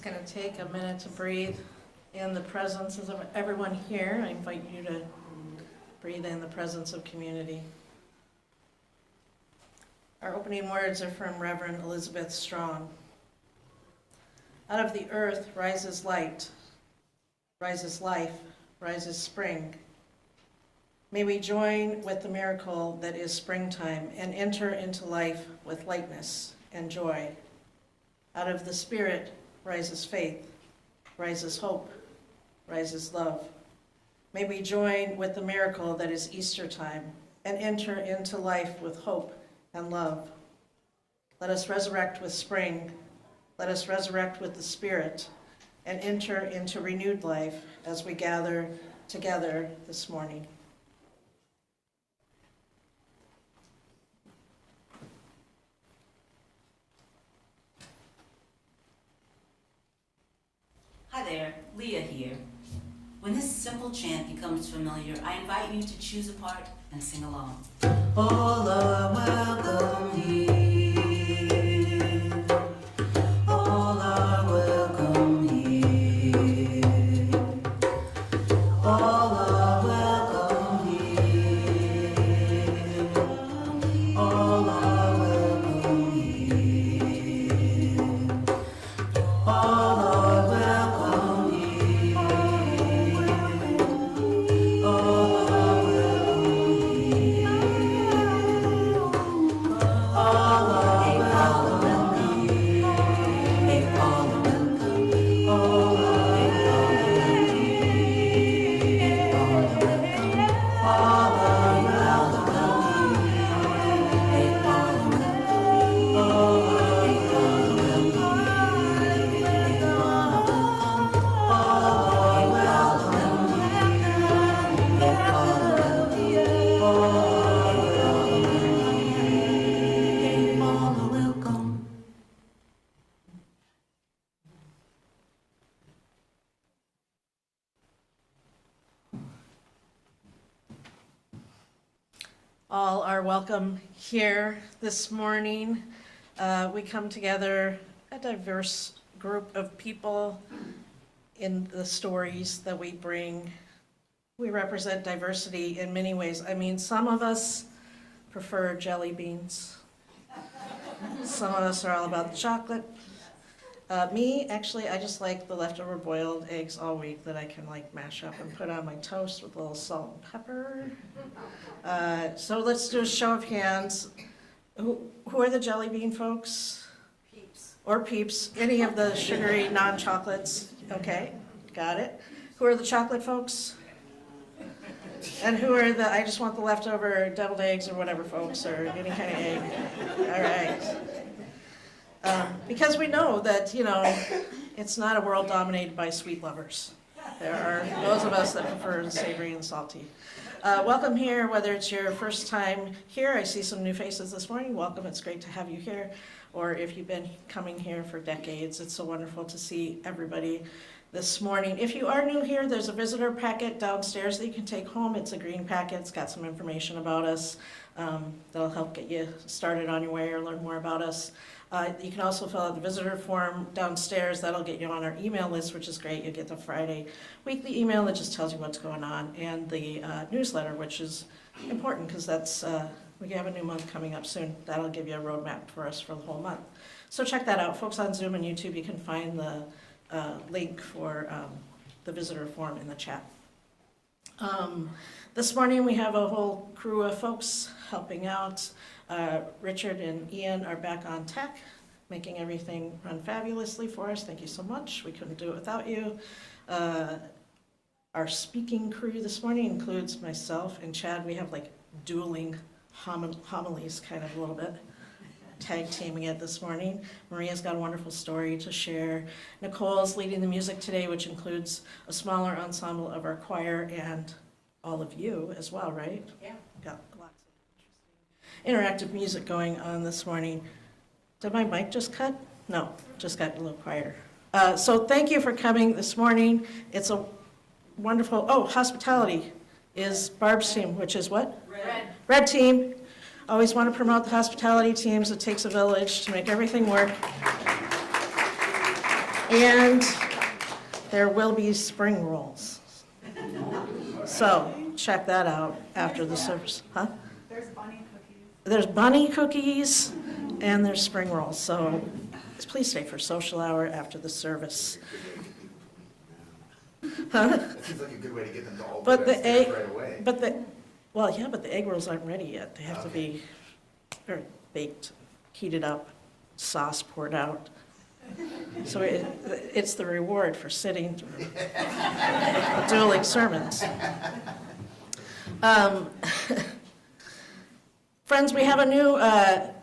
going to take a minute to breathe in the presence of everyone here. I invite you to breathe in the presence of community. Our opening words are from Reverend Elizabeth Strong. Out of the earth rises light, rises life, rises spring. May we join with the miracle that is springtime and enter into life with lightness and joy. Out of the Spirit rises faith, rises hope, rises love. May we join with the miracle that is Easter time and enter into life with hope and love. Let us resurrect with spring. Let us resurrect with the Spirit and enter into renewed life as we gather together this morning. Hi there, Leah here. When this simple chant becomes familiar, I invite you to choose a part and sing along. All are welcome here. All are welcome here. All are welcome here. All are welcome here. All are welcome here. All are welcome here. All are welcome here. All are welcome. All are All are welcome here this morning. We come together, a diverse group of people in the stories that we bring. We represent diversity in many ways. I mean, some of us prefer jelly beans. Some of us are all about the chocolate. Me, actually, I just like the leftover boiled eggs all week that I can like mash up and put on my toast with a little salt and pepper. So let's do a show of hands. Who are the jelly bean folks? Peeps. Or peeps, any of the sugary non-chocolates. Okay, got it. Who are the chocolate folks? And who are the, I just want the leftover deviled eggs or whatever folks, or any kind of egg. All right. Because we know that, it's not a world dominated by sweet lovers. There are those of us that prefer the savory and salty. Welcome here, whether it's your first time here. I see some new faces this morning. Welcome, it's great to have you here. Or if you've been coming here for decades, it's so wonderful to see everybody this morning. If you are new here, there's a visitor packet downstairs that you can take home. It's a green packet. It's got some information about us that'll help get you started on your way or learn more about us. You can also fill out the visitor form downstairs. That'll get you on our email list, which is great. You get the Friday weekly email that just tells you what's going on, and the newsletter, which is important because that's we have a new month coming up soon. That'll give you a roadmap for us for the whole month. So check that out. Folks on Zoom and YouTube, you can find the link for the visitor form in the chat. This morning we have a whole crew of folks helping out. Richard and Ian are back on tech, making everything run fabulously for us. Thank you so much. We couldn't do it without you. Our speaking crew this morning includes myself and Chad. We have like dueling homilies kind of a little bit, tag teaming it this morning. Maria's got a wonderful story to share. Nicole's leading the music today, which includes a smaller ensemble of our choir and all of you as well, right? Yeah. Got lots of interesting interactive music going on this morning. Did my mic just cut? No, just got a little quieter. So thank you for coming this morning. It's a wonderful, hospitality is Barb's team, which is what? Red team. Always want to promote the hospitality teams. It takes a village to make everything work. And there will be spring rolls. So check that out after the service. Huh? There's bunny cookies. There's bunny cookies and there's spring rolls. So please stay for social hour after the service. Huh? That seems like a good way to get them to all But go the egg, downstairs right away. but the egg rolls aren't ready yet. They have to be baked, heated up, sauce poured out. So it's the reward for sitting through dueling sermons. Friends, we have a new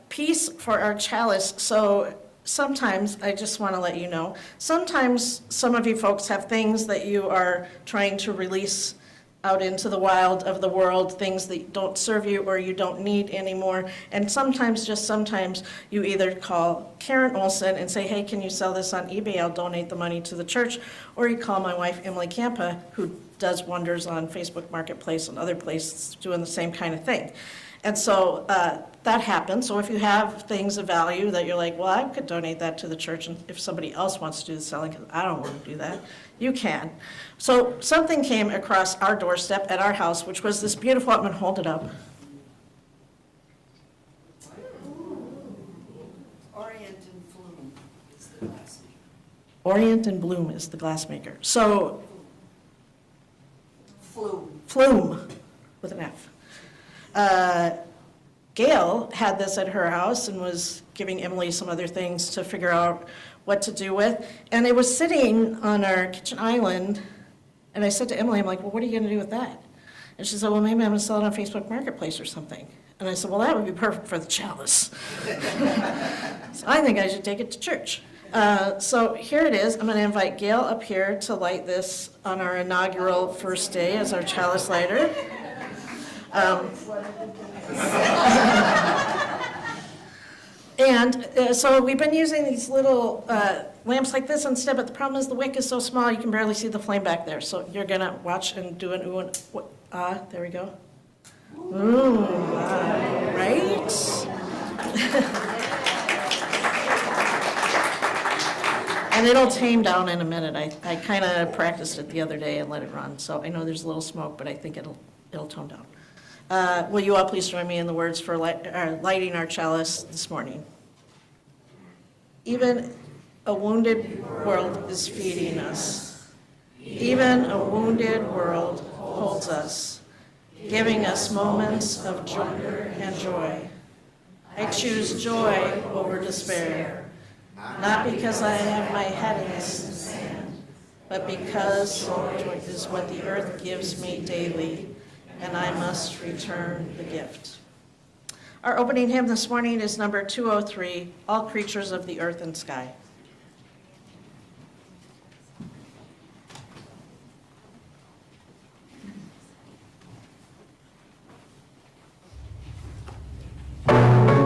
piece for our chalice. So sometimes, I just want to let you know, sometimes some of you folks have things that you are trying to release out into the wild of the world, things that don't serve you or you don't need anymore. And sometimes, just sometimes, you either call Karen Olson and say, hey, can you sell this on eBay? I'll donate the money to the church. Or you call my wife, Emily Campa, who does wonders on Facebook Marketplace and other places doing the same kind of thing. And so that happens. So if you have things of value that you're like, well, I could donate that to the church, and if somebody else wants to do the selling, because I don't want to do that, you can. So something came across our doorstep at our house, which was this beautiful, I'm going to hold it up. Orient and Flume is the glass maker. Orient and Bloom is the glass maker. So Flume with an F. Gail had this at her house and was giving Emily some other things to figure out what to do with. And it was sitting on our kitchen island. And I said to Emily, I'm like, well, what are you going to do with that? And she said, well, maybe I'm going to sell it on Facebook Marketplace or something. And I said, well, that would be perfect for the chalice. So I think I should take it to church. So here it is. I'm going to invite Gail up here to light this on our inaugural first day as our chalice lighter. And so we've been using these little lamps like this instead, but the problem is the wick is so small you can barely see the flame back there. So you're going to watch and do an ooh and there we go. Ooh, right? And it'll tame down in a minute. I kind of practiced it the other day and let it run. So I know there's a little smoke, but I think it'll tone down. Will you all please join me in the words for lighting our chalice this morning? Even a wounded world is feeding us. Even a wounded world holds us, giving us moments of wonder and joy. I choose joy over despair, not because I have my head in the sand, but because joy is what the earth gives me daily, and I must return the gift. Our opening hymn this morning is number 203, All Creatures of the Earth and Sky. Hallelujah.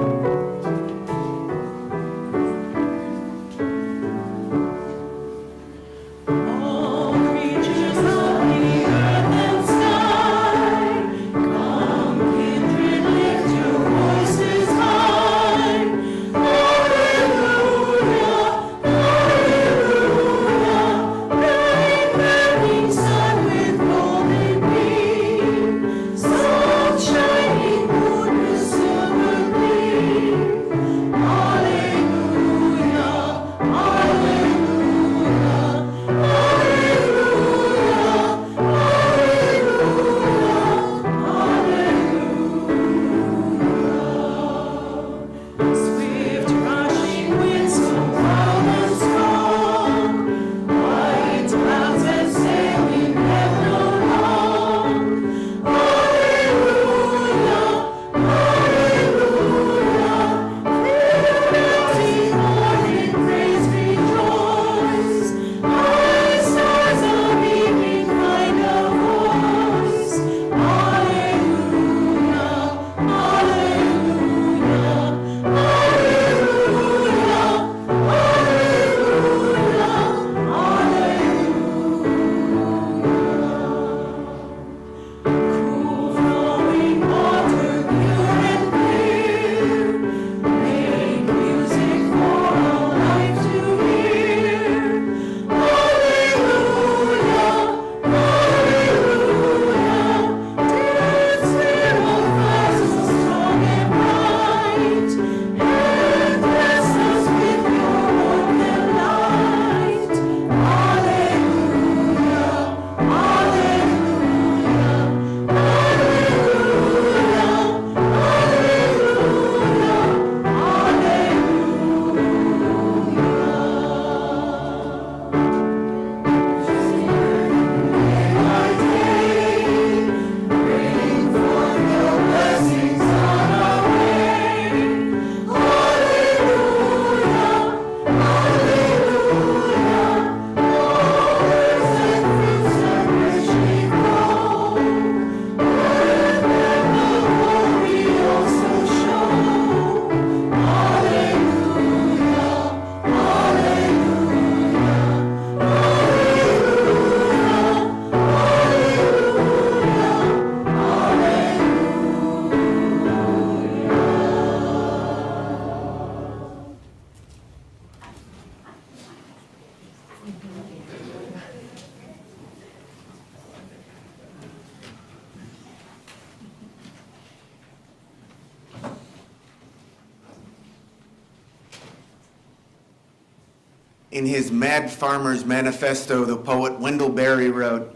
In his Mad Farmer's Manifesto, the poet Wendell Berry wrote,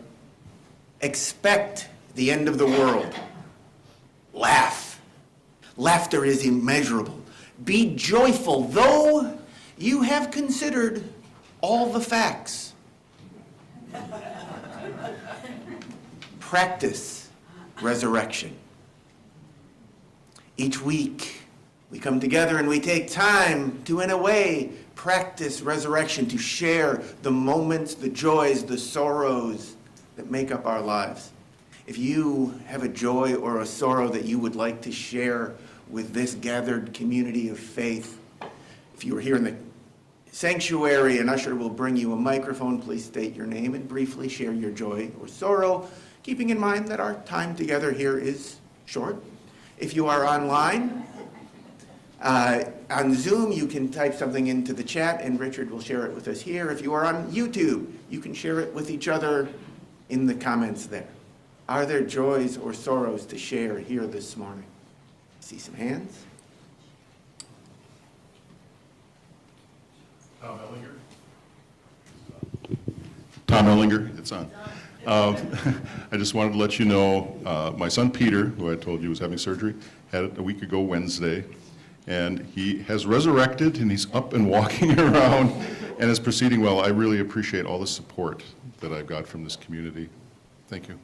"Expect the end of the world. Laugh. Laughter is immeasurable. Be joyful, though you have considered all the facts. Practice resurrection." Each week, we come together and we take time to, in a way, practice resurrection, to share the moments, the joys, the sorrows that make up our lives. If you have a joy or a sorrow that you would like to share with this gathered community of faith, if you are here in the sanctuary, an usher will bring you a microphone. Please state your name and briefly share your joy or sorrow, keeping in mind that our time together here is short. If you are online, on Zoom, you can type something into the chat and Richard will share it with us here. If you are on YouTube, you can share it with each other in the comments there. Are there joys or sorrows to share here this morning? See some hands. Tom Ellinger, it's on. I just wanted to let you know, my son Peter, who I told you was having surgery, had it a week ago Wednesday, and he has resurrected and he's up and walking around and is proceeding well. I really appreciate all the support that I've got from this community. Thank you.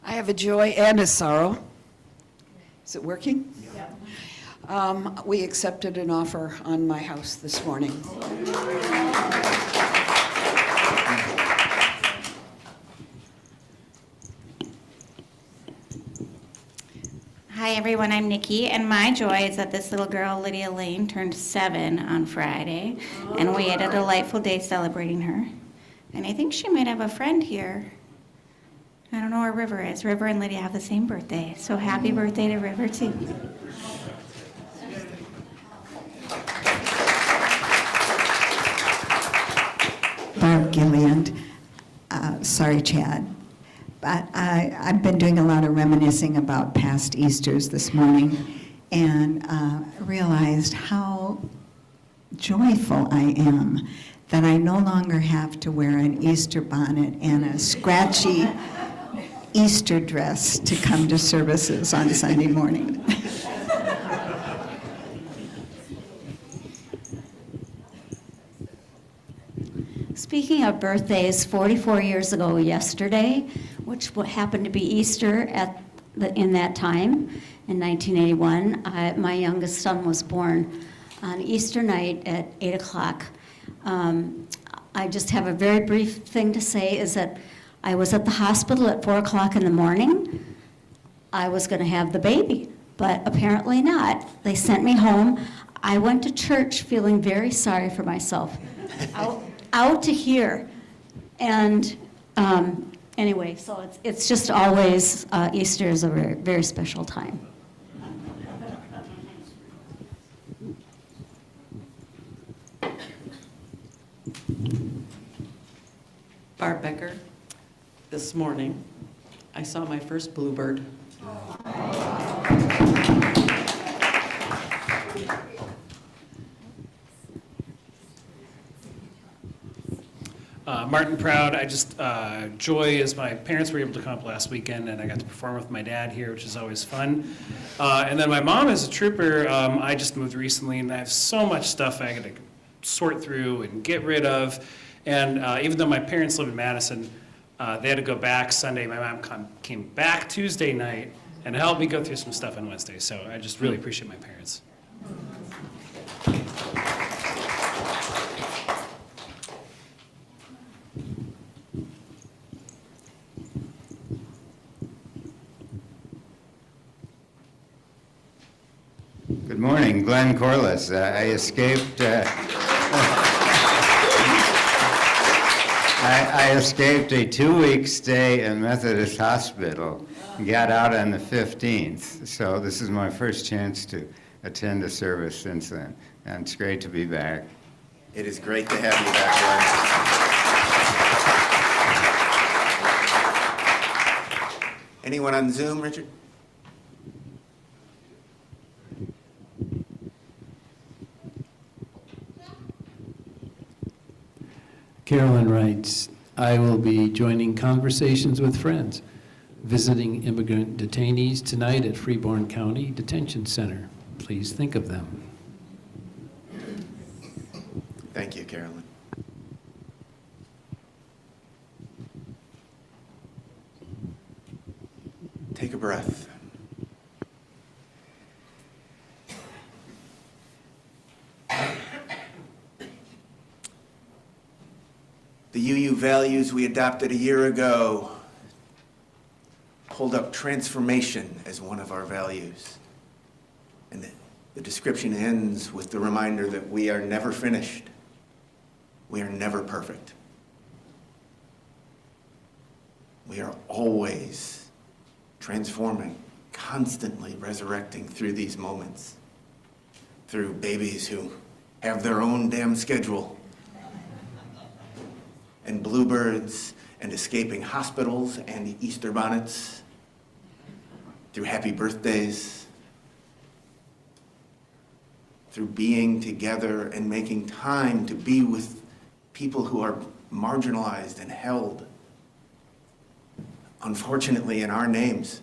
I have a joy and a sorrow. Is it working? Yeah. We accepted an offer on my house this morning. Hi everyone, I'm Nikki, and my joy is that this little girl, Lydia Lane, turned 7 on Friday, and we had a delightful day celebrating her. And I think she might have a friend here. I don't know where River is. River and Lydia have the same birthday, so happy birthday to River too. Barb Gilliand. Sorry, Chad. But I've been doing a lot of reminiscing about past Easters this morning and realized how joyful I am that I no longer have to wear an Easter bonnet and a scratchy Easter dress to come to services on Sunday morning. Speaking of birthdays, 44 years ago yesterday, which happened to be Easter in that time, in 1981, my youngest son was born on Easter night at 8 o'clock. I just have a very brief thing to say is that I was at the hospital at 4 o'clock in the morning. I was going to have the baby, but apparently not. They sent me home. I went to church feeling very sorry for myself. Out to here. And anyway, so it's just always, Easter is a very, very special time. Barb Becker, this morning, I saw my first bluebird. Martin Proud, joy is my parents were able to come up last weekend and I got to perform with my dad here, which is always fun. And then my mom is a trooper. I just moved recently and I have so much stuff I got to sort through and get rid of. And even though my parents live in Madison, they had to go back Sunday. My mom came back Tuesday night and helped me go through some stuff on Wednesday. So I just really appreciate my parents. Good morning, Glenn Corliss. I escaped. I escaped a 2-week stay in Methodist Hospital got out on the 15th, so this is my first chance to attend a service since then. And it's great to be back. It is great to have you back, Glenn. Anyone on Zoom, Richard? Carolyn writes, I will be joining conversations with friends, visiting immigrant detainees tonight at Reborn County Detention Center. Please think of them. Thank you, Carolyn. Take a breath. The UU values we adopted a year ago hold up transformation as one of our values. And the description ends with the reminder that we are never finished. We are never perfect. We are always transforming, constantly resurrecting through these moments, through babies who have their own damn schedule, and bluebirds, and escaping hospitals and Easter bonnets, through happy birthdays, through being together and making time to be with people who are marginalized and held, unfortunately, in our names.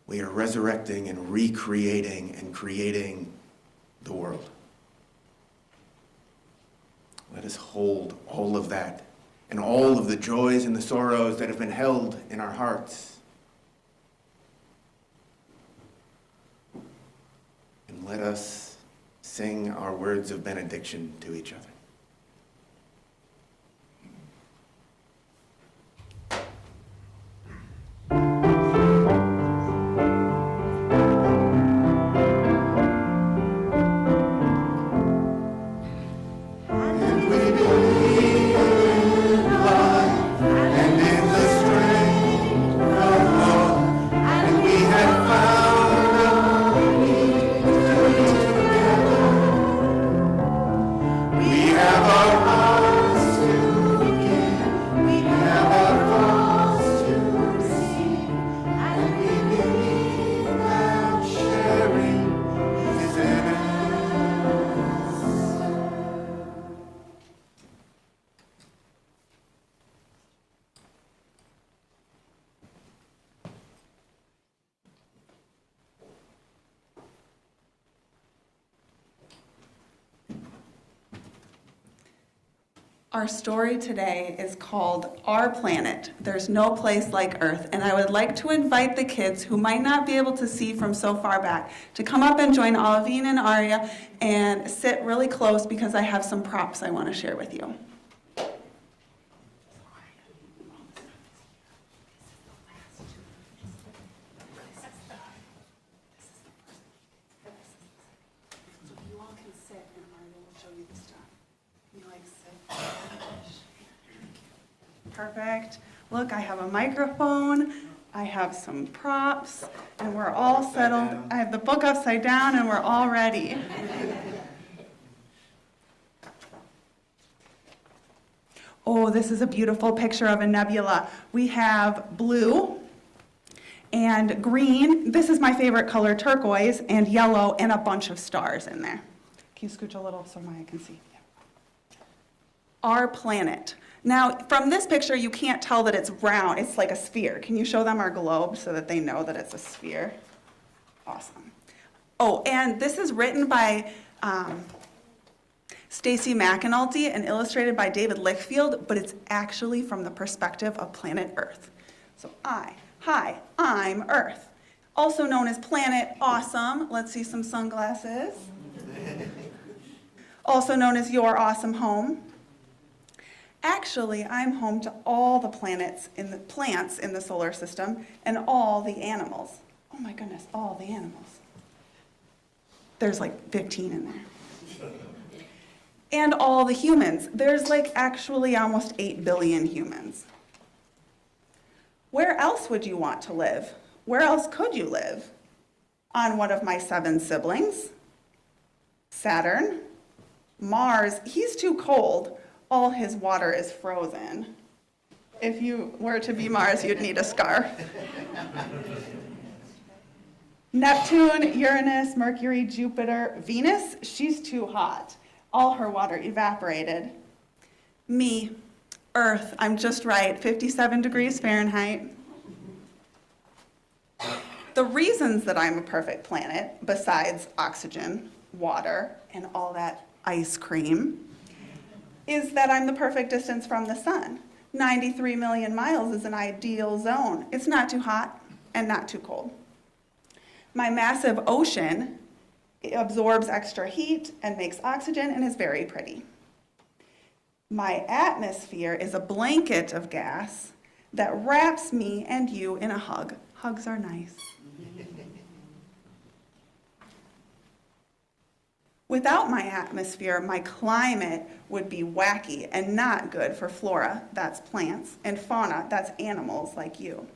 We are resurrecting and recreating and creating the world. Let us hold all of that and all of the joys and the sorrows that have been held in our hearts. And let us sing our words of benediction to each other. Our story today is called Our Planet. There's no place like Earth. And I would like to invite the kids who might not be able to see from so far back to come up and join Olivine and Aria and sit really close because I have some props I want to share with you. Perfect. Look, I have a microphone, I have some props, and we're all settled. I have the book upside down, and we're all ready. Oh, this is a beautiful picture of a nebula. We have blue and green. This is my favorite color, turquoise, and yellow, and a bunch of stars in there. Can you scooch a little so Maya can see? Our planet. Now, from this picture, you can't tell that it's round. It's like a sphere. Can you show them our globe so that they know that it's a sphere? Awesome. Oh, and this is written by Stacy McAnulty and illustrated by David Lichfield, but it's actually from the perspective of planet Earth. So I'm Earth. Also known as Planet Awesome. Let's see some sunglasses. Also known as Your Awesome Home. Actually, I'm home to all the plants in the solar system and all the animals. Oh my goodness, all the animals. There's like 15 in there. And all the humans. There's like actually almost 8 billion humans. Where else would you want to live? Where else could you live? On one of my 7 siblings? Saturn? Mars, he's too cold. All his water is frozen. If you were to be Mars, you'd need a scarf. Neptune, Uranus, Mercury, Jupiter, Venus, she's too hot. All her water evaporated. Me, Earth, I'm just right, 57 degrees Fahrenheit. The reasons that I'm a perfect planet, besides oxygen, water, and all that ice cream, is that I'm the perfect distance from the sun. 93 million miles is an ideal zone. It's not too hot and not too cold. My massive ocean absorbs extra heat and makes oxygen and is very pretty. My atmosphere is a blanket of gas that wraps me and you in a hug. Hugs are nice. Without my atmosphere, my climate would be wacky and not good for flora, that's plants, and fauna, that's animals like you.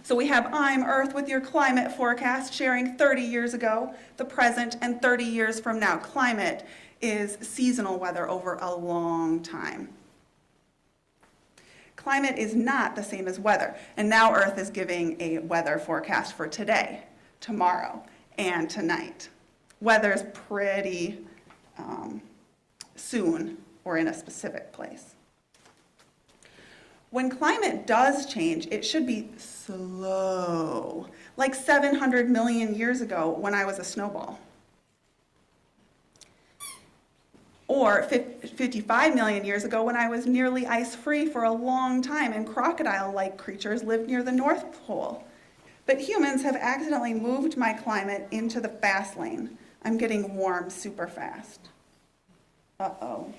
So we have I'm Earth with your climate forecast sharing 30 years ago, the present, and 30 years from now. Climate is seasonal weather over a long time. Climate is not the same as weather, and now Earth is giving a weather forecast for today, tomorrow, and tonight. Weather's pretty soon or in a specific place. When climate does change, it should be slow, like 700 million years ago when I was a snowball. Or 55 million years ago when I was nearly ice-free for a long time and crocodile-like creatures lived near the North Pole. But humans have accidentally moved my climate into the fast lane. I'm getting warm super fast. Uh-oh.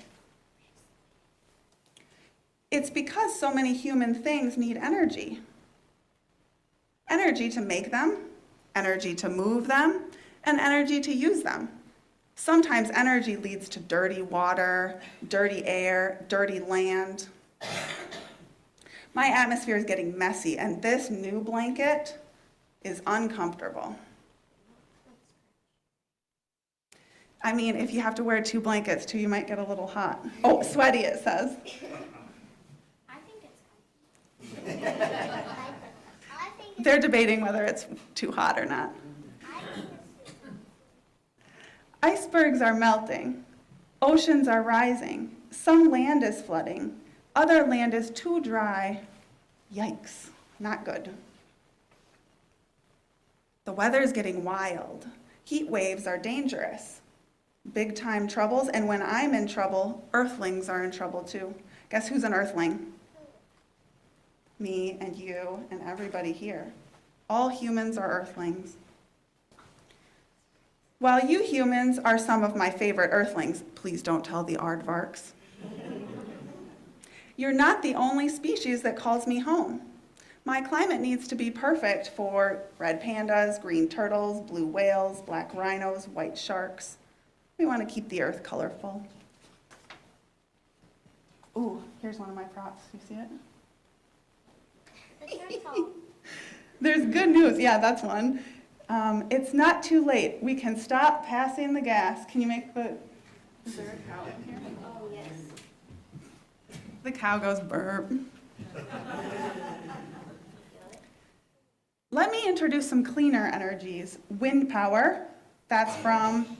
It's because so many human things need energy. Energy to make them, energy to move them, and energy to use them. Sometimes energy leads to dirty water, dirty air, dirty land. My atmosphere is getting messy, and this new blanket is uncomfortable. I mean, if you have to wear 2 blankets too, you might get a little hot. Oh, sweaty, it says. I think it's comfy. They're debating whether it's too hot or not. Icebergs are melting. Oceans are rising. Some land is flooding. Other land is too dry. Yikes, not good. The weather is getting wild. Heat waves are dangerous. Big time troubles, and when I'm in trouble, earthlings are in trouble too. Guess who's an earthling? Me and you and everybody here. All humans are earthlings. While you humans are some of my favorite earthlings, please don't tell the aardvarks. You're not the only species that calls me home. My climate needs to be perfect for red pandas, green turtles, blue whales, black rhinos, white sharks. We want to keep the earth colorful. Ooh, here's one of my props. You see it? There's good news. Yeah, that's one. It's not too late. We can stop passing the gas. Can you make the... Is there a cow in here? Oh, yes. The cow goes burp. Let me introduce some cleaner energies. Wind power, that's from...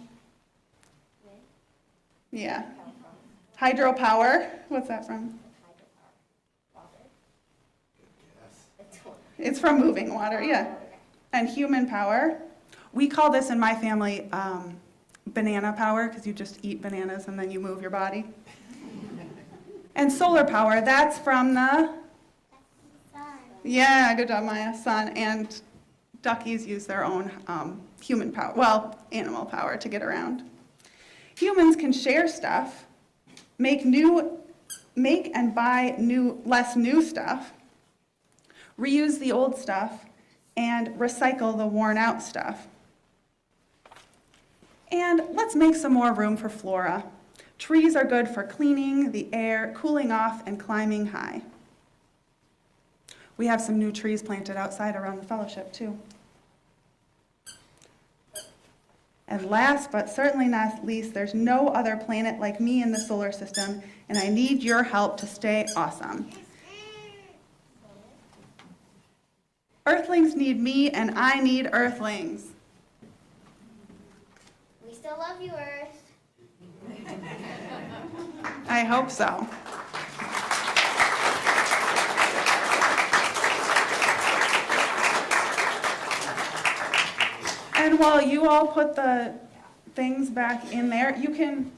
Yeah. Hydropower, what's that from? It's from moving water, yeah. And human power. We call this in my family banana power, because you just eat bananas and then you move your body. And solar power, that's from the... Yeah, good job, Maya. Sun. And duckies use their own human power, well, animal power to get around. Humans can share stuff, make and buy less new stuff, reuse the old stuff, and recycle the worn out stuff. And let's make some more room for flora. Trees are good for cleaning the air, cooling off, and climbing high. We have some new trees planted outside around the fellowship too. And last but certainly not least, there's no other planet like me in the solar system, and I need your help to stay awesome. Earthlings need me, and I need Earthlings. We still love you, Earth. I hope so. And while you all put the things back in there, you can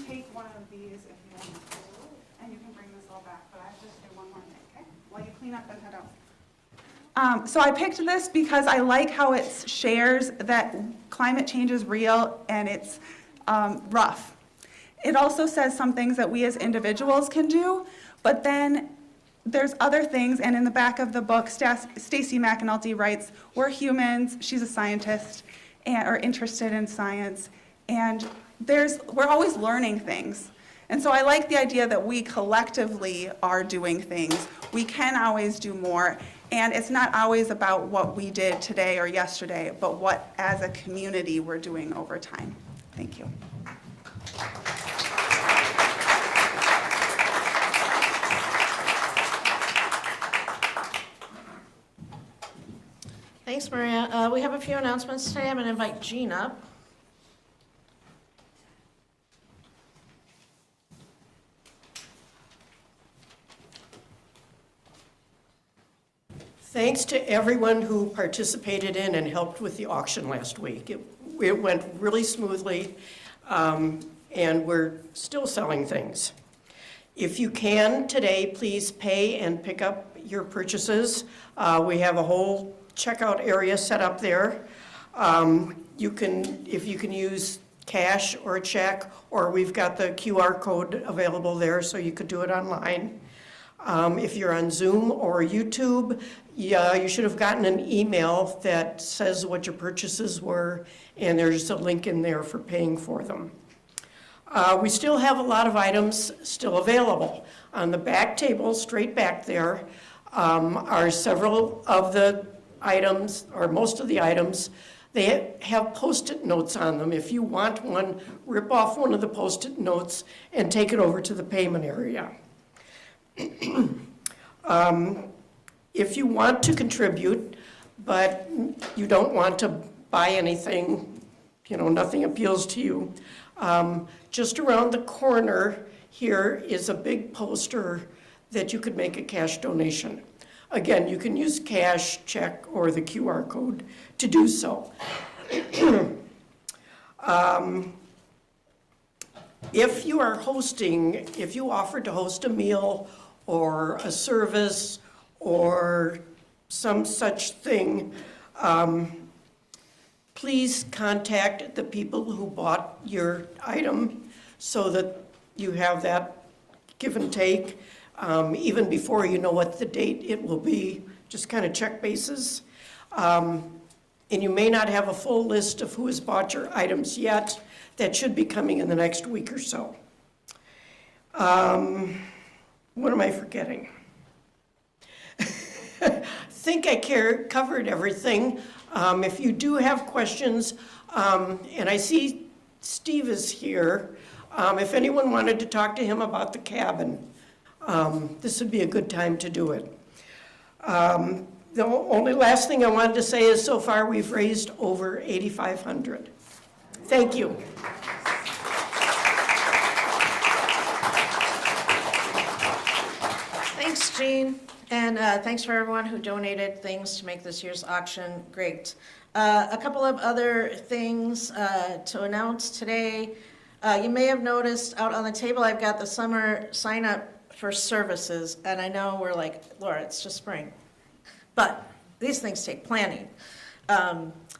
take one of these if you want to, and you can bring this all back, but I have to do one more thing, okay? While you clean up and head out. So I picked this because I like how it shares that climate change is real and it's rough. It also says some things that we as individuals can do, but then there's other things, and in the back of the book, Stacey McAnulty writes, we're humans, she's a scientist, and are interested in science, and we're always learning things. And so I like the idea that we collectively are doing things. We can always do more, and it's not always about what we did today or yesterday, but what as a community we're doing over time. Thank you. Thanks, Maria. We have a few announcements today. I'm going to invite Jean up. Thanks to everyone who participated in and helped with the auction last week. It went really smoothly, and we're still selling things. If you can today, please pay and pick up your purchases. We have a whole checkout area set up there. If you can use cash or a check, or we've got the QR code available there so you could do it online. If you're on Zoom or YouTube, you should have gotten an email that says what your purchases were, and there's a link in there for paying for them. We still have a lot of items still available. On the back table, straight back there, are several of the items, or most of the items. They have Post-it notes on them. If you want one, rip off one of the Post-it notes and take it over to the payment area. If you want to contribute, but you don't want to buy anything, nothing appeals to you, just around the corner here is a big poster that you could make a cash donation. Again, you can use cash, check, or the QR code to do so. If you offer to host a meal or a service or some such thing, please contact the people who bought your item so that you have that give and take. Even before you know what the date it will be, just kind of check bases. And you may not have a full list of who has bought your items yet. That should be coming in the next week or so. What am I forgetting? I think I covered everything. If you do have questions, and I see Steve is here, if anyone wanted to talk to him about the cabin, this would be a good time to do it. The only last thing I wanted to say is so far we've raised over $8,500. Thank you. Thanks, Jean. And thanks for everyone who donated things to make this year's auction great. A couple of other things to announce today. You may have noticed out on the table I've got the summer sign-up for services, and I know we're like, Laura, it's just spring. But these things take planning.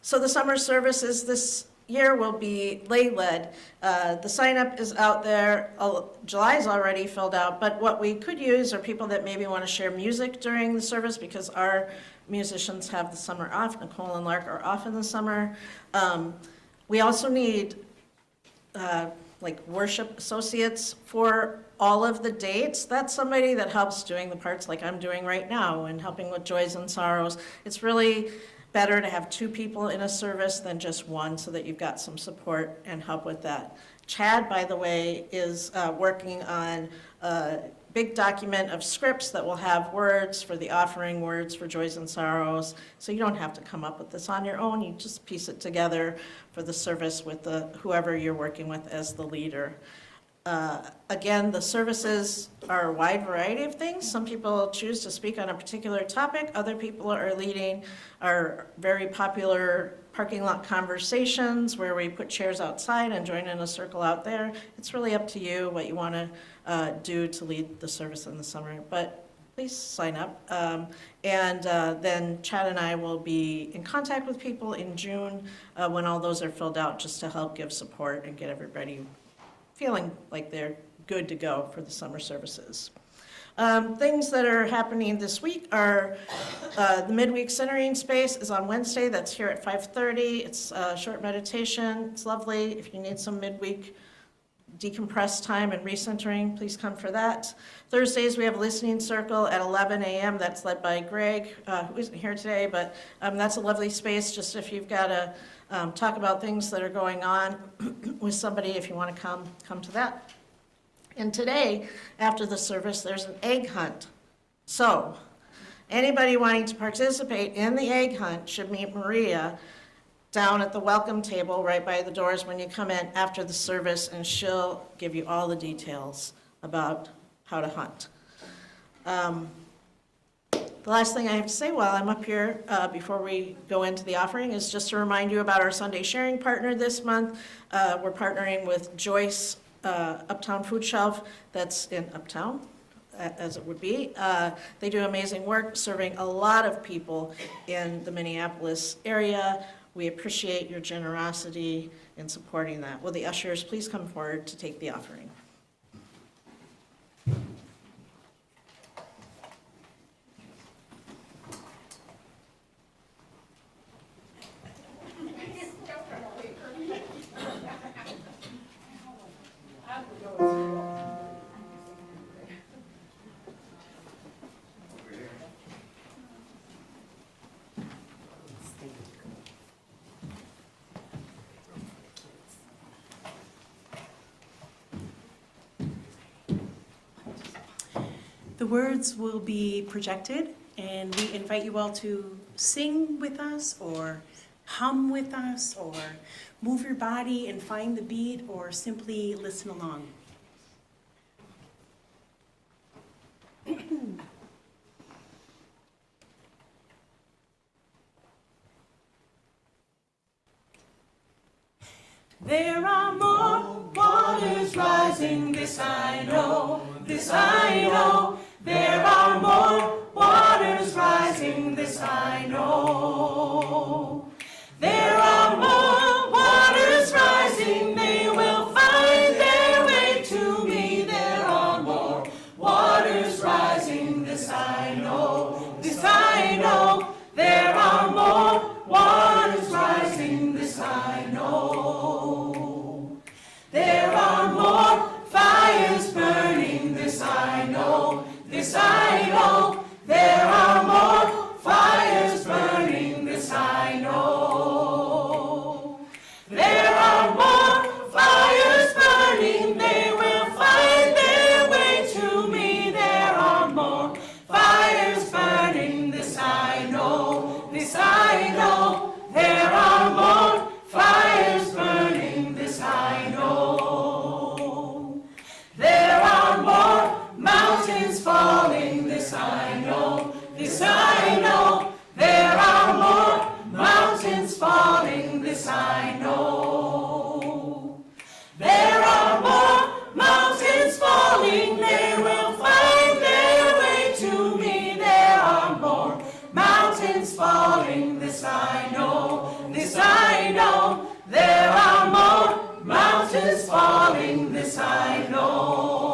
So the summer services this year will be lay-led. The sign-up is out there. July's already filled out, but what we could use are people that maybe want to share music during the service because our musicians have the summer off. Nicole and Lark are off in the summer. We also need like worship associates for all of the dates, that's somebody that helps doing the parts like I'm doing right now and helping with joys and sorrows. It's really better to have 2 people in a service than just one, so that you've got some support and help with that. Chad, by the way, is working on a big document of scripts that will have words for the offering, words for joys and sorrows. So you don't have to come up with this on your own. You just piece it together for the service with whoever you're working with as the leader. Again, the services are a wide variety of things. Some people choose to speak on a particular topic. Other people are leading our very popular parking lot conversations where we put chairs outside and join in a circle out there. It's really up to you what you want to do to lead the service in the summer, but please sign up. Then Chad and I will be in contact with people in June when all those are filled out, just to help give support and get everybody feeling like they're good to go for the summer services. Things that are happening this week are the midweek centering space is on Wednesday. That's here at 5:30. It's a short meditation. It's lovely. If you need some midweek decompress time and recentering, please come for that. Thursdays, we have a listening circle at 11 a.m. That's led by Greg, who isn't here today, but that's a lovely space just if you've got to talk about things that are going on with somebody. If you want to come to that. And today, after the service, there's an egg hunt. So anybody wanting to participate in the egg hunt should meet Maria down at the welcome table right by the doors when you come in after the service, and she'll give you all the details about how to hunt. The last thing I have to say while I'm up here before we go into the offering is just to remind you about our Sunday sharing partner this month. We're partnering with Joyce Uptown Food Shelf, that's in Uptown, as it would be. They do amazing work serving a lot of people in the Minneapolis area. We appreciate your generosity in supporting that. Will the ushers please come forward to take the offering? The words will be projected, and we invite you all to sing with us, or hum with us, or move your body and find the beat, or simply listen along. There are more waters rising, this I know, this I know. There are more waters rising, this I know. There are more waters rising, they will find their way to me. There are more waters rising, this I know, this I know. There are more waters rising, this I know. There are more fires burning, this I know, this I know. There are more fires burning, this I know. There are more fires burning, they will find their way to me. There are more fires burning, this I know, this I know. There are more fires burning, this I know. There are more mountains falling, this I know, this I know. There are more mountains falling, this I know. There are more mountains falling, they will find their way to me. There are more mountains falling, this I know, this I know. There are more mountains falling, this I know.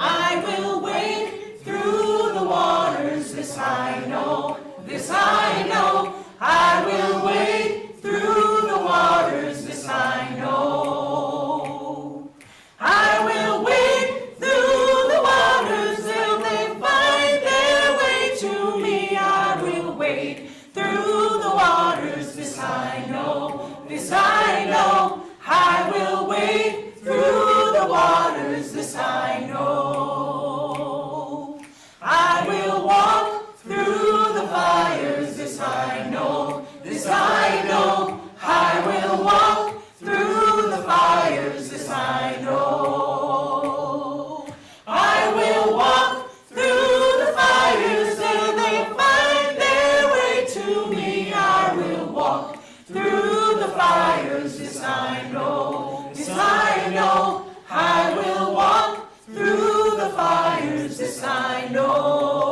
I will wade through the waters, this I know, this I know. I will wade through the waters, this I know. I will wade this I know, this I know. I will walk through the fires, this I know. I will walk through the fires till they find their way to me. I will walk through the fires, this I know, this I know. I will walk through the fires, this I know.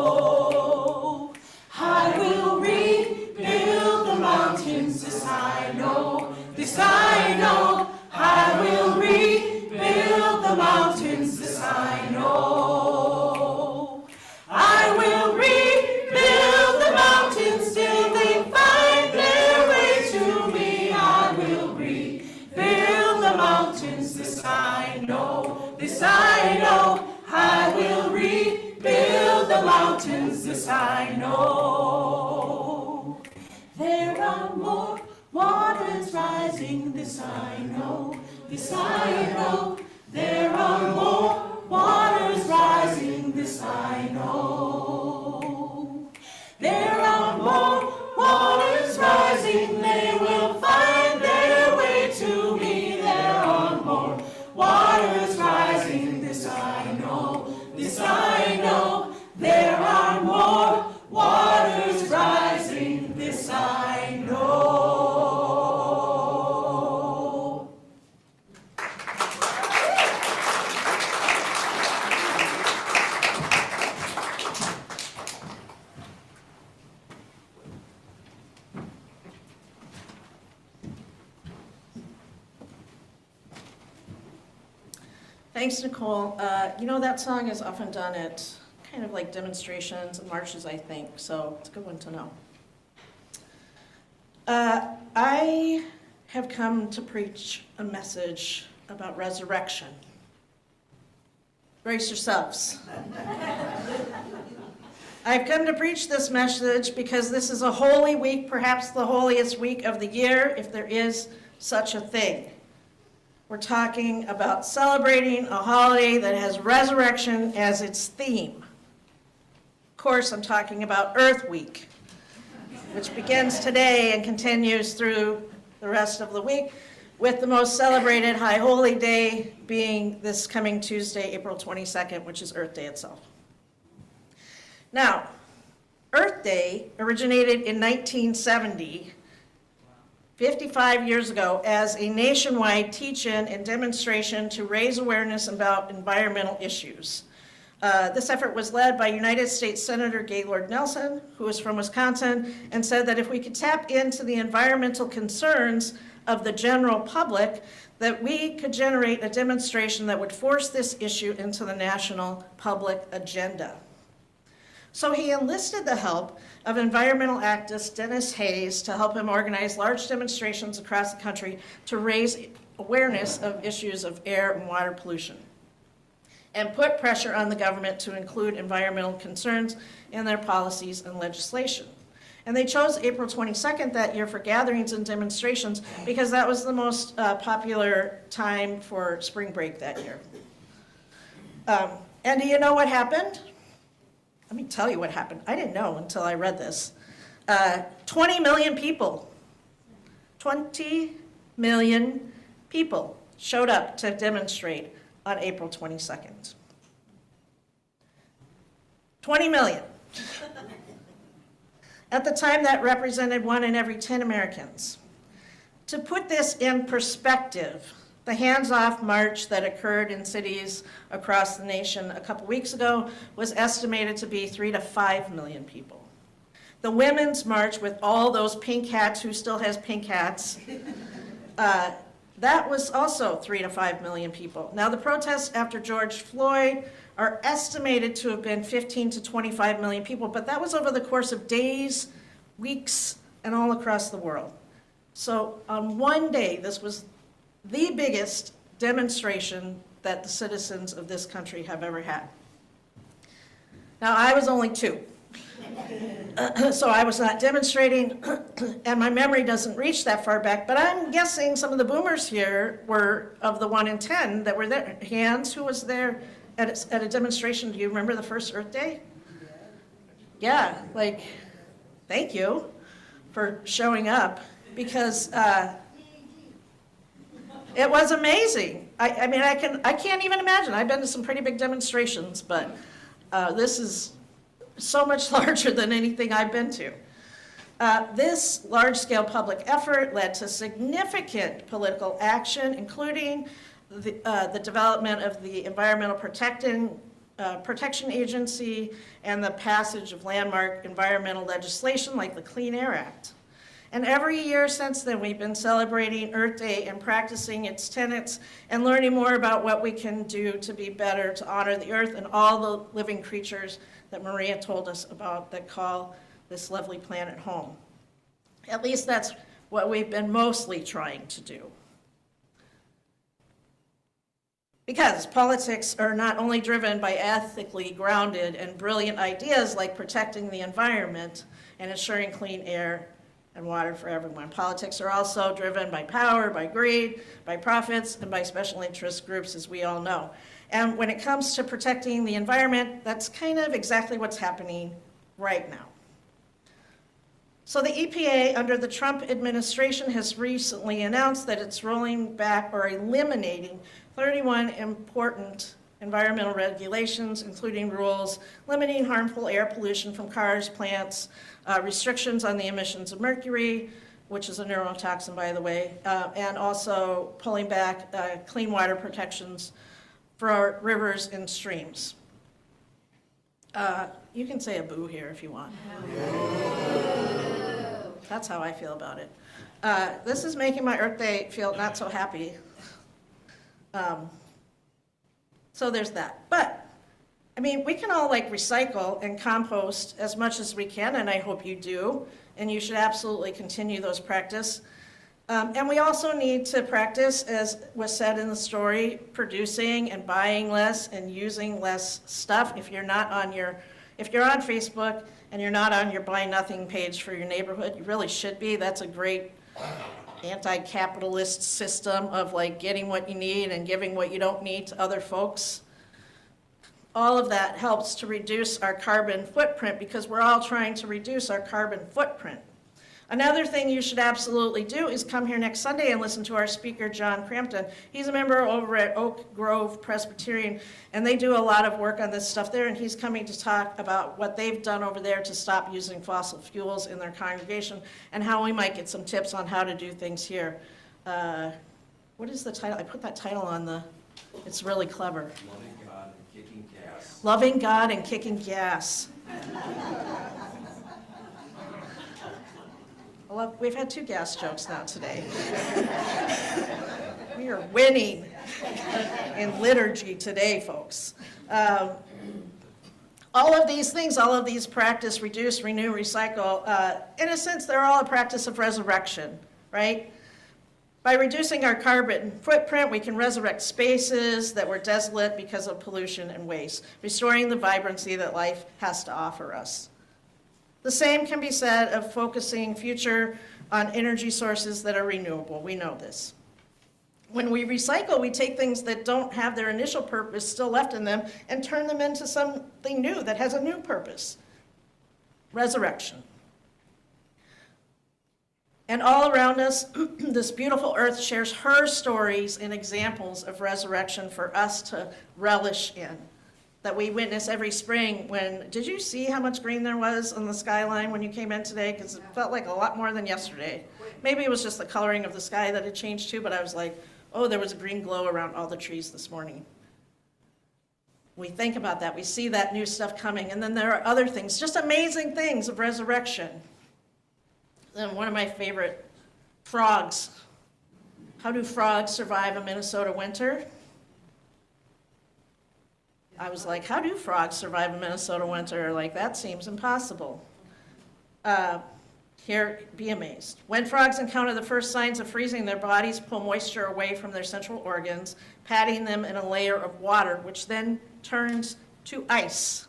I will rebuild the mountains, this I know, this I know. I will rebuild the mountains, this I know. I will rebuild the mountains till they find their way to me. I will rebuild the mountains, this I know, this I know. I will rebuild the mountains, this I know. There are more waters rising, this I know, this I know. There are more waters rising, this I know. There are more waters rising, they will find their way to me. There are more waters rising, this I know, this I know. There are more waters rising, this I know. Thanks, Nicole. You know, that song is often done at kind of like demonstrations and marches, I think, so it's a good one to know. I have come to preach a message about resurrection. Brace yourselves. I've come to preach this message because this is a holy week, perhaps the holiest week of the year, if there is such a thing. We're talking about celebrating a holiday that has resurrection as its theme. Of course, I'm talking about Earth Week, which begins today and continues through the rest of the week, with the most celebrated High Holy Day being this coming Tuesday, April 22nd, which is Earth Day itself. Now, Earth Day originated in 1970, 55 years ago, as a nationwide teach-in and demonstration to raise awareness about environmental issues. This effort was led by United States Senator Gaylord Nelson, who is from Wisconsin, and said that if we could tap into the environmental concerns of the general public, that we could generate a demonstration that would force this issue into the national public agenda. So he enlisted the help of environmental activist Dennis Hayes to help him organize large demonstrations across the country to raise awareness of issues of air and water pollution, and put pressure on the government to include environmental concerns in their policies and legislation. And they chose April 22nd that year for gatherings and demonstrations because that was the most popular time for spring break that year. And do you know what happened? Let me tell you what happened. I didn't know until I read this. 20 million people, 20 million people showed up to demonstrate on April 22nd. 20 million. At the time, that represented 1 in every 10 Americans. To put this in perspective, the hands-off march that occurred in cities across the nation a couple weeks ago was estimated to be 3 to 5 million people. The Women's March, with all those pink hats, who still has pink hats, that was also 3 to 5 million people. Now, the protests after George Floyd are estimated to have been 15 to 25 million people, but that was over the course of days, weeks, and all across the world. So on one day, this was the biggest demonstration that the citizens of this country have ever had. Now, I was only 2. So I was not demonstrating, and my memory doesn't reach that far back, but I'm guessing some of the boomers here were of the 1 in 10 that were there. Hands, who was there at a demonstration? Do you remember the first Earth Day? Yeah, like, thank you. for showing up, because it was amazing. I mean, I can't even imagine. I've been to some pretty big demonstrations, but this is so much larger than anything I've been to. This large-scale public effort led to significant political action, including the development of the Environmental Protection Agency and the passage of landmark environmental legislation like the Clean Air Act. And every year since then, we've been celebrating Earth Day and practicing its tenets and learning more about what we can do to be better, to honor the earth and all the living creatures that Maria told us about that call this lovely planet home. At least that's what we've been mostly trying to do. Because politics are not only driven by ethically grounded and brilliant ideas like protecting the environment and ensuring clean air and water for everyone. Politics are also driven by power, by greed, by profits, and by special interest groups, as we all know. And when it comes to protecting the environment, that's kind of exactly what's happening right now. So the EPA, under the Trump administration, has recently announced that it's rolling back or eliminating 31 important environmental regulations, including rules limiting harmful air pollution from cars, plants, restrictions on the emissions of mercury, which is a neurotoxin, by the way, and also pulling back clean water protections for our rivers and streams. You can say a boo here if you want. That's how I feel about it. This is making my Earth Day feel not so happy. So there's that. But, I mean, we can all like recycle and compost as much as we can, and I hope you do, and you should absolutely continue those practice. And we also need to practice, as was said in the story, producing and buying less and using less stuff. If you're on Facebook and you're not on your Buy Nothing page for your neighborhood, you really should be. That's a great anti-capitalist system of like getting what you need and giving what you don't need to other folks. All of that helps to reduce our carbon footprint because we're all trying to reduce our carbon footprint. Another thing you should absolutely do is come here next Sunday and listen to our speaker, John Crampton. He's a member over at Oak Grove Presbyterian, and they do a lot of work on this stuff there, and he's coming to talk about what they've done over there to stop using fossil fuels in their congregation and how we might get some tips on how to do things here. What is the title? I put that title on it's really clever. Loving God and Kicking Gas. Loving God and Kicking Gas. We've had 2 gas jokes now today. We are winning in liturgy today, folks. All of these things, all of these practice, reduce, renew, recycle, in a sense, they're all a practice of resurrection, right? By reducing our carbon footprint, we can resurrect spaces that were desolate because of pollution and waste, restoring the vibrancy that life has to offer us. The same can be said of focusing future on energy sources that are renewable. We know this. When we recycle, we take things that don't have their initial purpose still left in them and turn them into something new that has a new purpose. Resurrection. And all around us, this beautiful earth shares her stories and examples of resurrection for us to relish in, that we witness every spring did you see how much green there was on the skyline when you came in today? Because it felt like a lot more than yesterday. Maybe it was just the coloring of the sky that had changed too, but I was like, oh, there was a green glow around all the trees this morning. We think about that. We see that new stuff coming. And then there are other things, just amazing things of resurrection. And one of my favorite, frogs. How do frogs survive a Minnesota winter? I was like, how do frogs survive a Minnesota winter? Like, that seems impossible. Here, be amazed. When frogs encounter the first signs of freezing, their bodies pull moisture away from their central organs, patting them in a layer of water, which then turns to ice.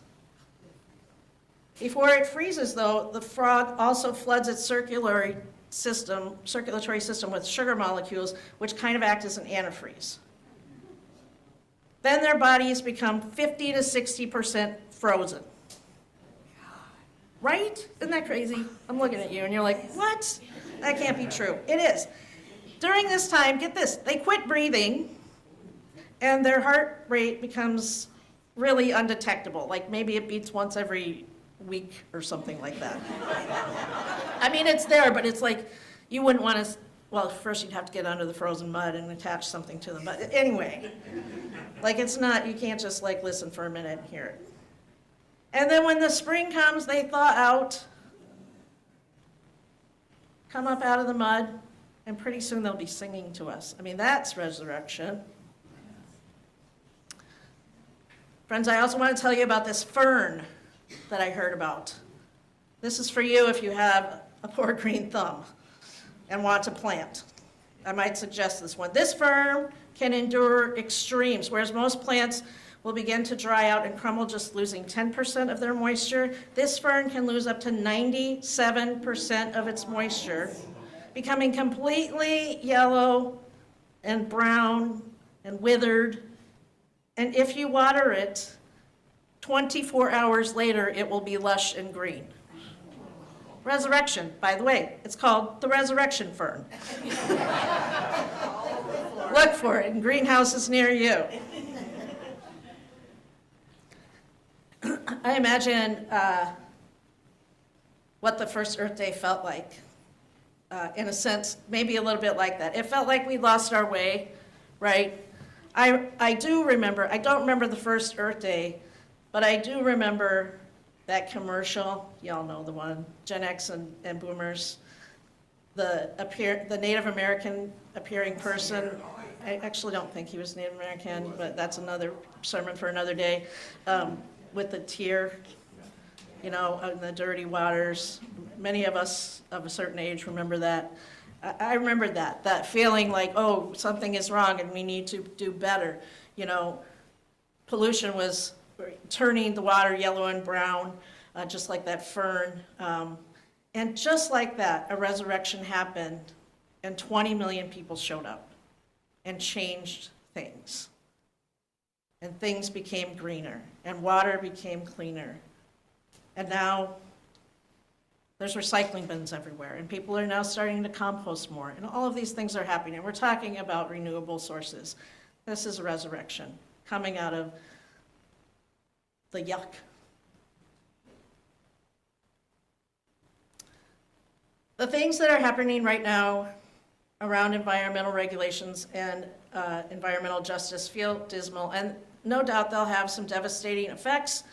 Before it freezes, though, the frog also floods its circulatory system with sugar molecules, which kind of act as an antifreeze. Then their bodies become 50 to 60% frozen. Right? Isn't that crazy? I'm looking at you and you're like, what? That can't be true. It is. During this time, get this, they quit breathing and their heart rate becomes really undetectable. Like maybe it beats once every week or something like that. I mean, it's there, but it's like you wouldn't want to, well, first you'd have to get under the frozen mud and attach something to them. But anyway, like it's not, you can't just like listen for a minute and hear it. And then when the spring comes, they thaw out, come up out of the mud, and pretty soon they'll be singing to us. I mean, that's resurrection. Friends, I also want to tell you about this fern that I heard about. This is for you if you have a poor green thumb and want to plant. I might suggest this one. This fern can endure extremes, whereas most plants will begin to dry out and crumble, just losing 10% of their moisture. This fern can lose up to 97% of its moisture, becoming completely yellow and brown and withered. And if you water it, 24 hours later, it will be lush and green. Resurrection, by the way, it's called the resurrection fern. Look for it in greenhouses near you. I imagine what the first Earth Day felt like. In a sense, maybe a little bit like that. It felt like we lost our way, right? I do remember, I don't remember the first Earth Day, but I do remember that commercial. Y'all know the one, Gen X and Boomers. The Native American appearing person. I actually don't think he was Native American, but that's another sermon for another day. With the tear, you know, in the dirty waters. Many of us of a certain age remember that. I remember that feeling like, oh, something is wrong and we need to do better. You know, pollution was turning the water yellow and brown, just like that fern. And just like that, a resurrection happened and 20 million people showed up and changed things. And things became greener and water became cleaner. And now there's recycling bins everywhere, and people are now starting to compost more, and all of these things are happening. And we're talking about renewable sources. This is a resurrection coming out of the yuck. The things that are happening right now around environmental regulations and environmental justice feel dismal, and no doubt they'll have some devastating effects.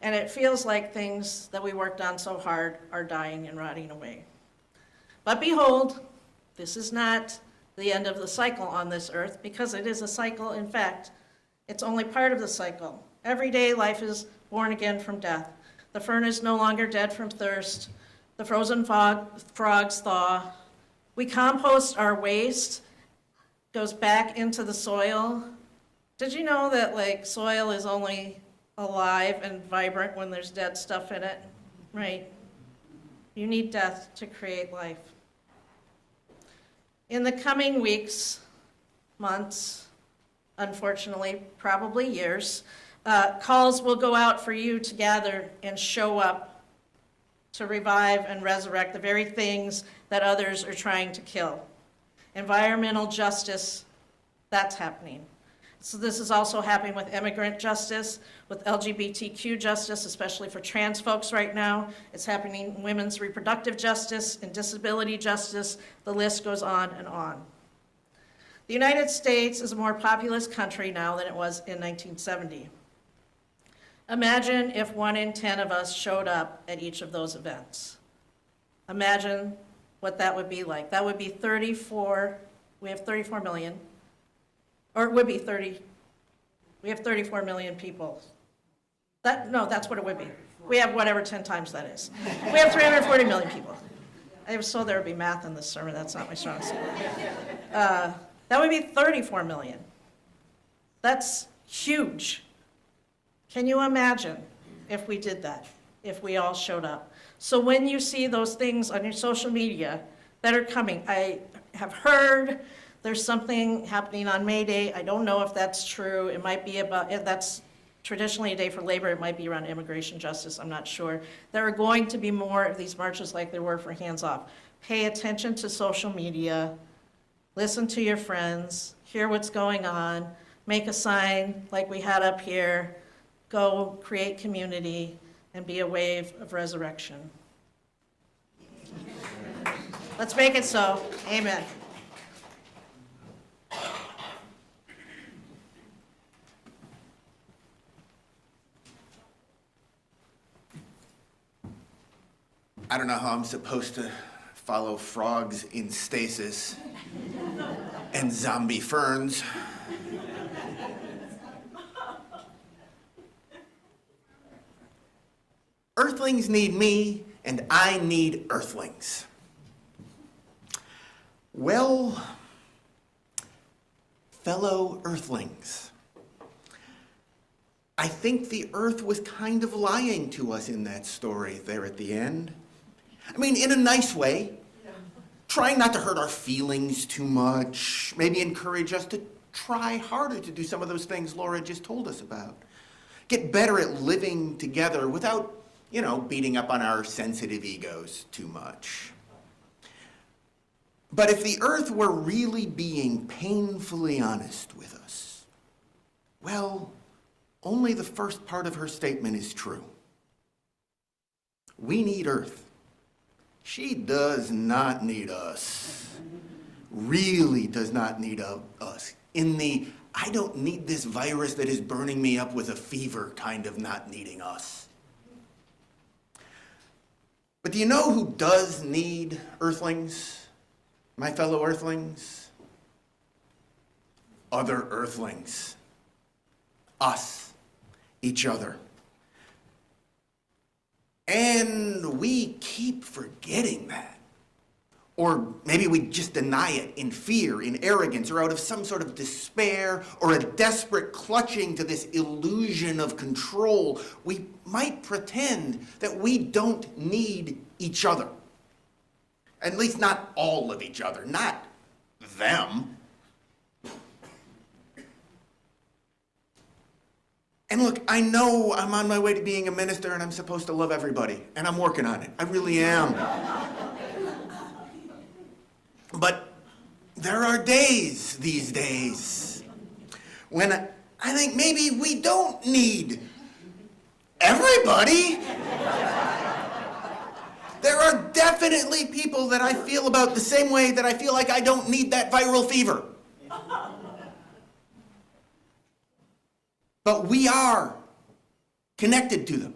And it feels like things that we worked on so hard are dying and rotting away. But behold, this is not the end of the cycle on this earth, because it is a cycle. In fact, it's only part of the cycle. Every day life is born again from death. The fern is no longer dead from thirst. The frozen frogs thaw. We compost our waste, goes back into the soil. Did you know that like soil is only alive and vibrant when there's dead stuff in it, right? You need death to create life. In the coming weeks, months, unfortunately, probably years, calls will go out for you to gather and show up to revive and resurrect the very things that others are trying to kill. Environmental justice, that's happening. So this is also happening with immigrant justice, with LGBTQ justice, especially for trans folks right now. It's happening in women's reproductive justice and disability justice. The list goes on and on. The United States is a more populous country now than it was in 1970. Imagine if 1 in 10 of us showed up at each of those events. Imagine what that would be like. That would be 34, we have 34 million. Or it would be 30. We have 34 million people. That's what it would be. We have whatever 10 times that is. We have 340 million people. I was told there would be math in this sermon. That's not my strong suit. That would be 34 million. That's huge. Can you imagine if we did that, if we all showed up? So when you see those things on your social media that are coming, I have heard there's something happening on May Day. I don't know if that's true. It might be about, that's traditionally a day for labor, it might be around immigration justice, I'm not sure. There are going to be more of these marches like there were for Hands Off. Pay attention to social media, listen to your friends, hear what's going on, make a sign like we had up here, go create community, and be a wave of resurrection. Let's make it so. Amen. I don't know how I'm supposed to follow frogs in stasis and zombie ferns. Earthlings need me, and I need earthlings. Well, fellow earthlings, I think the earth was kind of lying to us in that story there at the end. I mean, in a nice way, trying not to hurt our feelings too much, maybe encourage us to try harder to do some of those things Laura just told us about. Get better at living together without, beating up on our sensitive egos too much. But if the earth were really being painfully honest with us, well, only the first part of her statement is true. We need earth. She does not need us. Really does not need us. In the, I don't need this virus that is burning me up with a fever kind of not needing us. But do you know who does need earthlings? My fellow earthlings? Other earthlings. Us. Each other. And we keep forgetting that. Or maybe we just deny it in fear, in arrogance, or out of some sort of despair, or a desperate clutching to this illusion of control. We might pretend that we don't need each other. At least not all of each other, not them. And look, I know I'm on my way to being a minister and I'm supposed to love everybody, and I'm working on it. I really am. But there are days these days when I think maybe we don't need everybody. There are definitely people that I feel about the same way that I feel like I don't need that viral fever. But we are connected to them.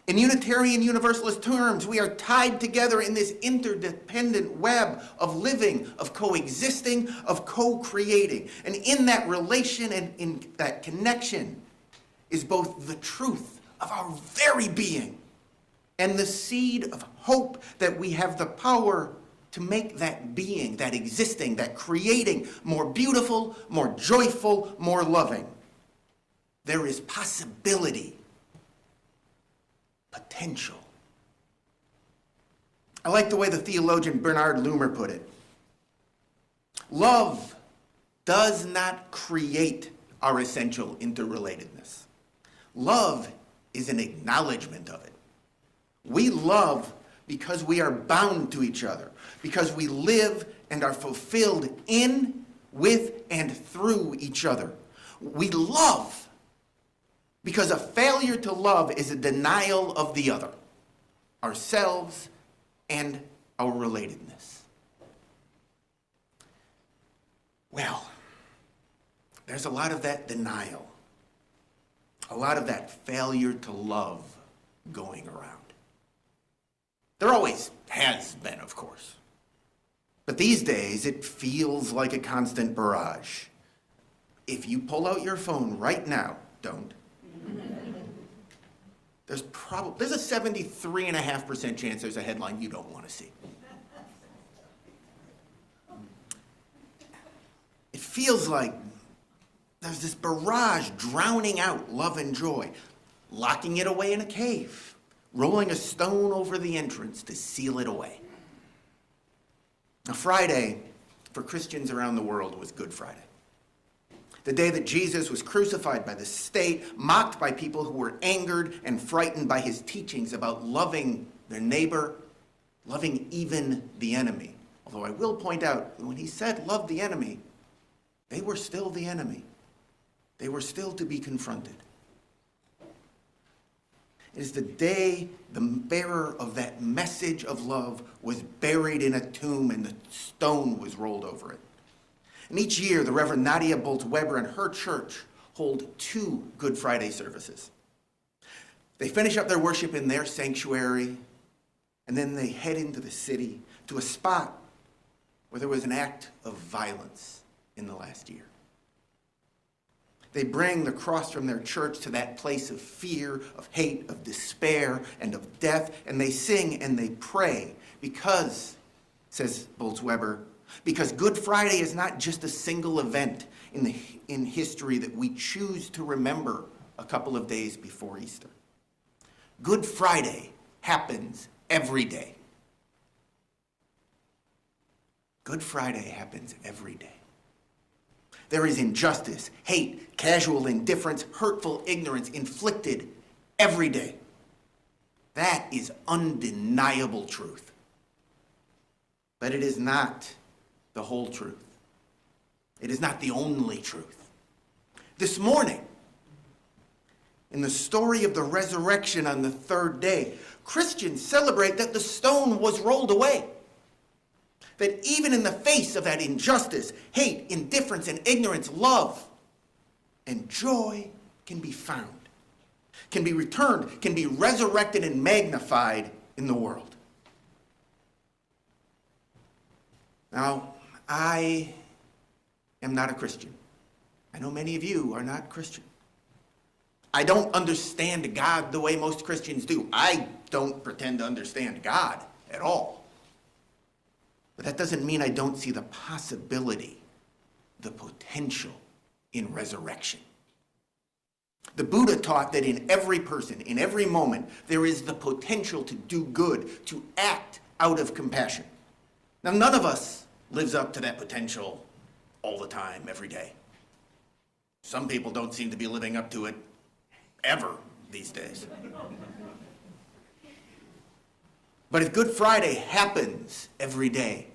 In Unitarian Universalist terms, we are tied together in this interdependent web of living, of coexisting, of co-creating. And in that relation and in that connection is both the truth of our very being and the seed of hope that we have the power to make that being, that existing, that creating more beautiful, more joyful, more loving. There is possibility. Potential. I like the way the theologian Bernard Loomer put it. Love does not create our essential interrelatedness. Love is an acknowledgement of it. We love because we are bound to each other, because we live and are fulfilled in, with, and through each other. We love because a failure to love is a denial of the other, ourselves and our relatedness. Well, there's a lot of that denial, a lot of that failure to love going around. There always has been, of course. But these days, it feels like a constant barrage. If you pull out your phone right now, don't. There's a 73.5% chance there's a headline you don't want to see. It feels like there's this barrage drowning out love and joy, locking it away in a cave, rolling a stone over the entrance to seal it away. Now, Friday, for Christians around the world, was Good Friday. The day that Jesus was crucified by the state, mocked by people who were angered and frightened by his teachings about loving their neighbor, loving even the enemy. Although I will point out, when he said love the enemy, they were still the enemy. They were still to be confronted. It is the day the bearer of that message of love was buried in a tomb and the stone was rolled over it. And each year, the Reverend Nadia Bolt-Weber and her church hold 2 Good Friday services. They finish up their worship in their sanctuary, and then they head into the city to a spot where there was an act of violence in the last year. They bring the cross from their church to that place of fear, of hate, of despair, and of death, and they sing and they pray because, says Bolz-Weber, because Good Friday is not just a single event in history that we choose to remember a couple of days before Easter. Good Friday happens every day. Good Friday happens every day. There is injustice, hate, casual indifference, hurtful ignorance inflicted every day. That is undeniable truth. But it is not the whole truth. It is not the only truth. This morning, in the story of the resurrection on the 3rd day, Christians celebrate that the stone was rolled away. That even in the face of that injustice, hate, indifference, and ignorance, love and joy can be found, can be returned, can be resurrected and magnified in the world. Now, I am not a Christian. I know many of you are not Christian. I don't understand God the way most Christians do. I don't pretend to understand God at all. But that doesn't mean I don't see the possibility, the potential in resurrection. The Buddha taught that in every person, in every moment, there is the potential to do good, to act out of compassion. Now, none of us lives up to that potential all the time, every day. Some people don't seem to be living up to it ever these days. But if Good Friday happens every day,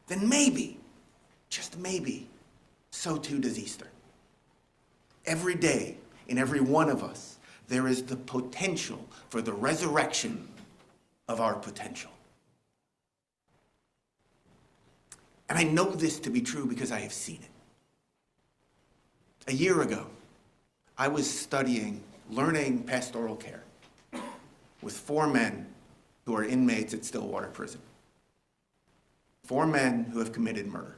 then maybe, just maybe, so too does Easter. Every day, in every one of us, there is the potential for the resurrection of our potential. And I know this to be true because I have seen it. A year ago, I was learning pastoral care with 4 men who are inmates at Stillwater Prison. 4 men who have committed murder.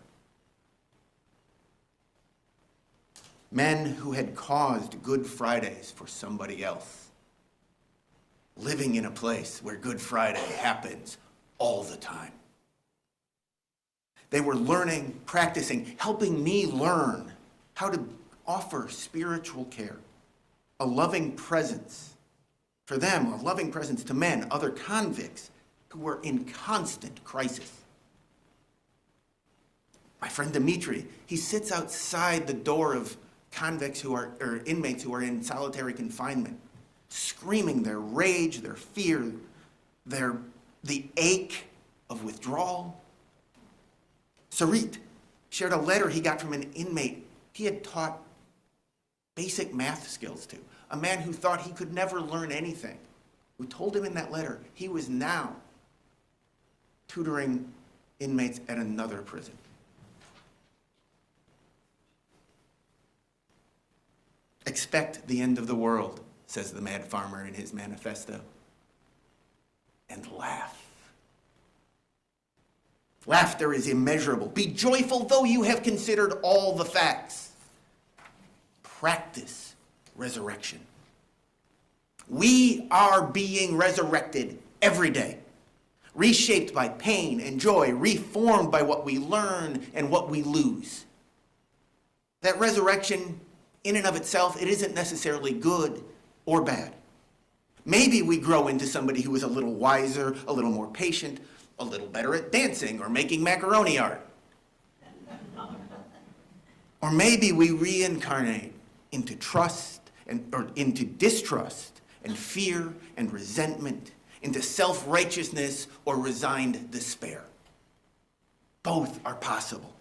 Men who had caused Good Fridays for somebody else. Living in a place where Good Friday happens all the time. They were learning, practicing, helping me learn how to offer spiritual care, a loving presence for them, a loving presence to men, other convicts who were in constant crisis. My friend Dimitri, he sits outside the door of convicts or inmates who are in solitary confinement, screaming their rage, their fear, the ache of withdrawal. Sarit shared a letter he got from an inmate he had taught basic math skills to, a man who thought he could never learn anything, who told him in that letter he was now tutoring inmates at another prison. Expect the end of the world, says the mad farmer in his manifesto, and laugh. Laughter is immeasurable. Be joyful though you have considered all the facts. Practice resurrection. We are being resurrected every day, reshaped by pain and joy, reformed by what we learn and what we lose. That resurrection, in and of itself, it isn't necessarily good or bad. Maybe we grow into somebody who is a little wiser, a little more patient, a little better at dancing or making macaroni art. Or maybe we reincarnate into or into distrust and fear and resentment, into self-righteousness or resigned despair. Both are possible.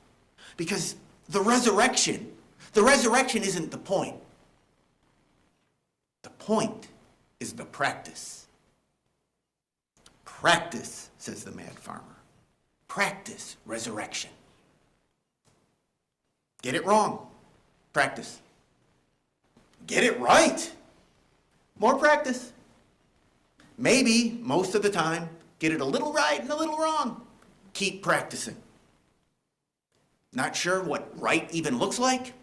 Because the resurrection isn't the point. The point is the practice. Practice, says the mad farmer. Practice resurrection. Get it wrong. Practice. Get it right. More practice. Maybe, most of the time, get it a little right and a little wrong. Keep practicing. Not sure what right even looks like?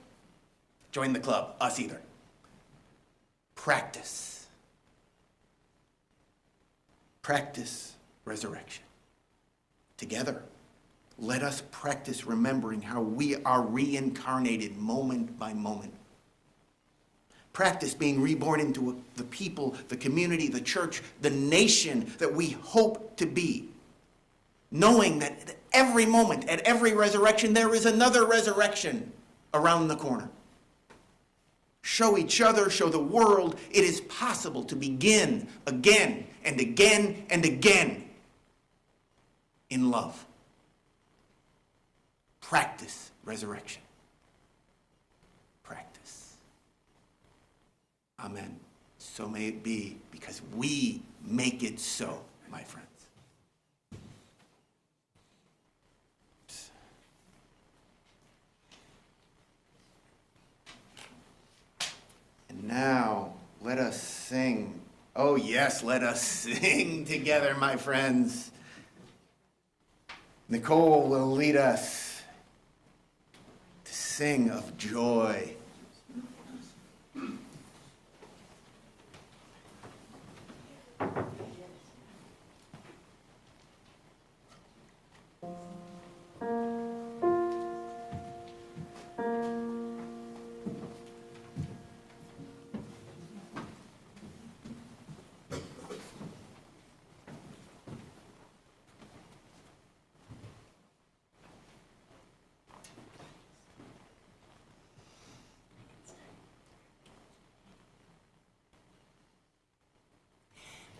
Join the club. Us either. Practice. Practice resurrection. Together, let us practice remembering how we are reincarnated moment by moment. Practice being reborn into the people, the community, the church, the nation that we hope to be. Knowing that at every moment, at every resurrection, there is another resurrection around the corner. Show each other, show the world, it is possible to begin again and again and again in love. Practice resurrection. Practice. Amen. So may it be, because we make it so, my friends. And now, let us sing. Oh yes, let us sing together, my friends. Nicole will lead us to sing of joy.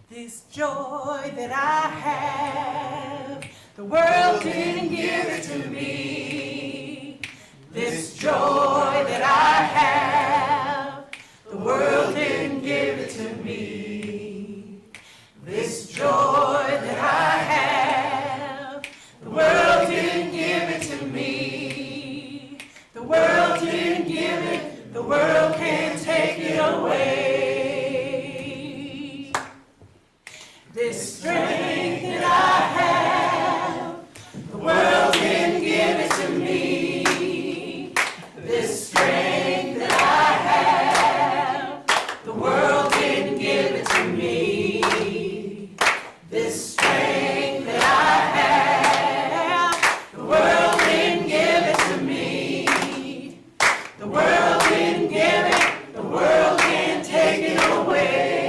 This joy that I have, the world didn't give it to me. This joy that I have, the world didn't give it to me. This joy that I have, the world didn't give it to me. The world didn't give it, the world can't take it away. This strength that I have, the world didn't give it to me. This strength that I have, the world didn't give it to me. This strength that I have, the world didn't give it to me. The world didn't give it, the world can't take it away.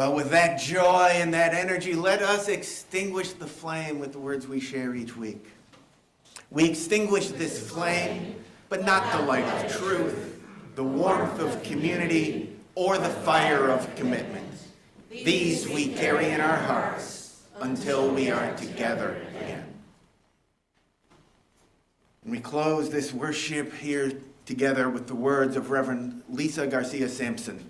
Well, with that joy and that energy, let us extinguish the flame with the words we share each week. We extinguish this flame, but not the light of truth, the warmth of community, or the fire of commitment. These we carry in our hearts until we are together again. And we close this worship here together with the words of Reverend Lisa Garcia Sampson.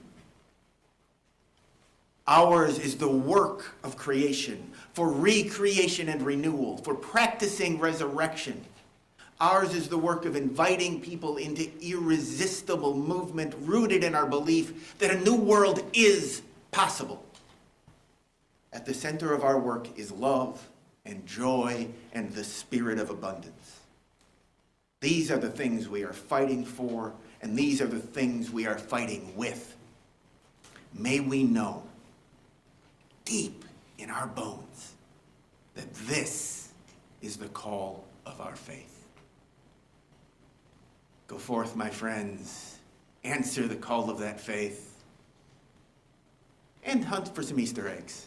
Ours is the work of creation, for recreation and renewal, for practicing resurrection. Ours is the work of inviting people into irresistible movement rooted in our belief that a new world is possible. At the center of our work is love and joy and the spirit of abundance. These are the things we are fighting for, and these are the things we are fighting with. May we know deep in our bones that this is the call of our faith. Go forth, my friends, answer the call of that faith, and hunt for some Easter eggs.